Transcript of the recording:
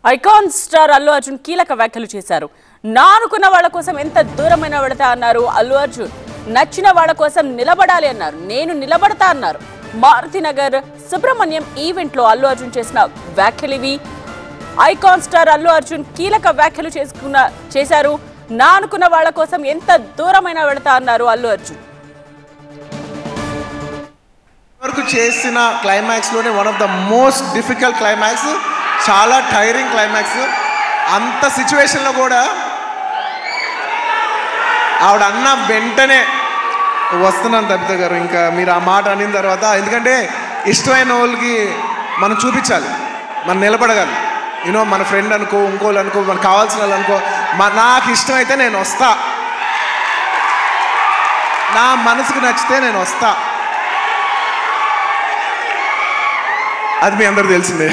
Icon star Allu Arjun కీలక వ్యాఖ్యలు చేశారు. నా అనుకున్న వాళ్ళ కోసం ఎంత దూరమైన వెళతా అన్నారు అల్లు అర్జున్. నచ్చిన వాళ్ళ కోసం నిలబడాలి అన్నారు. నేను నిలబడతా అన్నారు. మారుతినగర్ సుబ్రహ్మణ్యం ఈవెంట్ లో అల్లు అర్జున్ చేసిన వ్యాఖ్యలివి. ఐకాన్ స్టార్ అల్లు అర్జున్ కీలక వ్యాఖ్యలు చేశారు. నా అనుకున్న వాళ్ళ కోసం ఎంత దూరమైన వెళతా అన్నారు అల్లు అర్జున్. వరకు చేసిన క్లైమాక్స్ లోనే one of the most difficult climax, చాలా టైరింగ్ క్లైమాక్స్. అంత సిచ్యువేషన్లో కూడా ఆవిడ అన్న వెంటనే వస్తున్నాను తప్పిత గారు, ఇంకా మీరు ఆ మాట అనిన తర్వాత, ఎందుకంటే ఇష్టమైన వాళ్ళకి మనం చూపించాలి, మనం నిలబడగాలి. యూనో మన ఫ్రెండ్ అనుకో, ఇంకోళ్ళు అనుకో, మనకు కావాల్సిన వాళ్ళు అనుకో, నాకు ఇష్టమైతే నేను వస్తా, నా మనసుకు నచ్చితే నేను వస్తా. అది మీ అందరూ తెలిసిందే.